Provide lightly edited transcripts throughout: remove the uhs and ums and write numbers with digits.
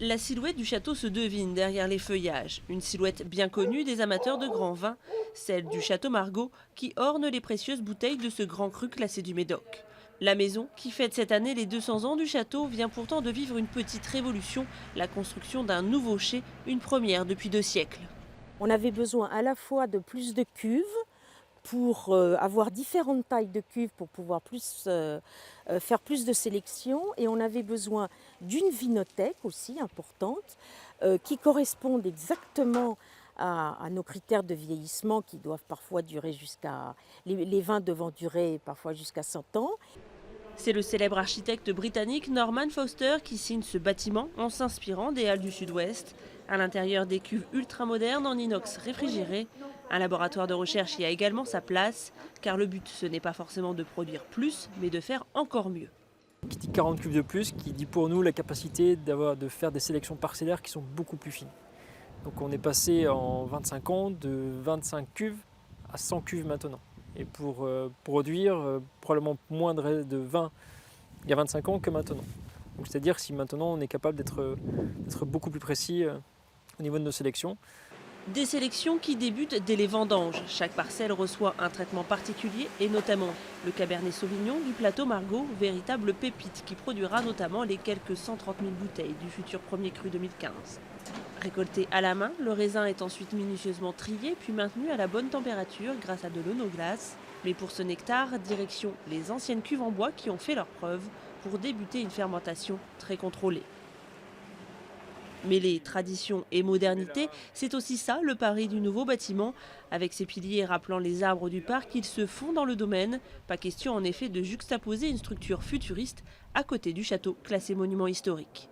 La silhouette du château se devine derrière les feuillages. Une silhouette bien connue des amateurs de grands vins, celle du château Margaux qui orne les précieuses bouteilles de ce grand cru classé du Médoc. La maison, qui fête cette année les 200 ans du château, vient pourtant de vivre une petite révolution, la construction d'un nouveau chai, une première depuis 2 siècles. On avait besoin à la fois de plus de cuves pour avoir différentes tailles de cuves pour pouvoir faire plus de sélection, et on avait besoin d'une vinothèque aussi importante qui corresponde exactement à nos critères de vieillissement qui doivent parfois durer jusqu'à... Les vins devant durer parfois jusqu'à 100 ans. C'est le célèbre architecte britannique Norman Foster qui signe ce bâtiment en s'inspirant des Halles du Sud-Ouest. À l'intérieur, des cuves ultramodernes en inox réfrigéré. Un laboratoire de recherche y a également sa place, car le but, ce n'est pas forcément de produire plus, mais de faire encore mieux. Qui dit 40 cuves de plus, qui dit pour nous la capacité de faire des sélections parcellaires qui sont beaucoup plus fines. Donc on est passé en 25 ans de 25 cuves à 100 cuves maintenant. Et pour produire probablement moins de vin il y a 25 ans que maintenant. Donc c'est-à-dire si maintenant on est capable d'être beaucoup plus précis au niveau de nos sélections. Des sélections qui débutent dès les vendanges. Chaque parcelle reçoit un traitement particulier et notamment le Cabernet Sauvignon du plateau Margaux, véritable pépite qui produira notamment les quelques 130 000 bouteilles du futur premier cru 2015. Récolté à la main, le raisin est ensuite minutieusement trié puis maintenu à la bonne température grâce à de l'onoglace. Mais pour ce nectar, direction les anciennes cuves en bois qui ont fait leurs preuves pour débuter une fermentation très contrôlée. Mêler tradition et modernité, c'est aussi ça le pari du nouveau bâtiment. Avec ses piliers rappelant les arbres du parc, ils se font dans le domaine. Pas question en effet de juxtaposer une structure futuriste à côté du château classé monument historique.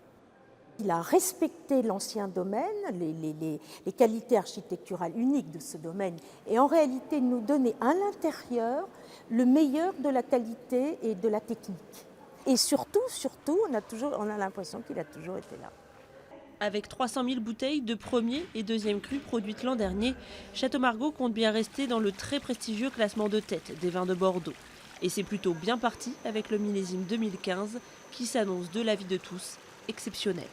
Il a respecté l'ancien domaine, les qualités architecturales uniques de ce domaine, et en réalité nous donner à l'intérieur le meilleur de la qualité et de la technique. Et surtout, on a l'impression qu'il a toujours été là. Avec 300 000 bouteilles de premier et deuxième cru produites l'an dernier, Château Margaux compte bien rester dans le très prestigieux classement de tête des vins de Bordeaux. Et c'est plutôt bien parti avec le millésime 2015 qui s'annonce de l'avis de tous exceptionnel.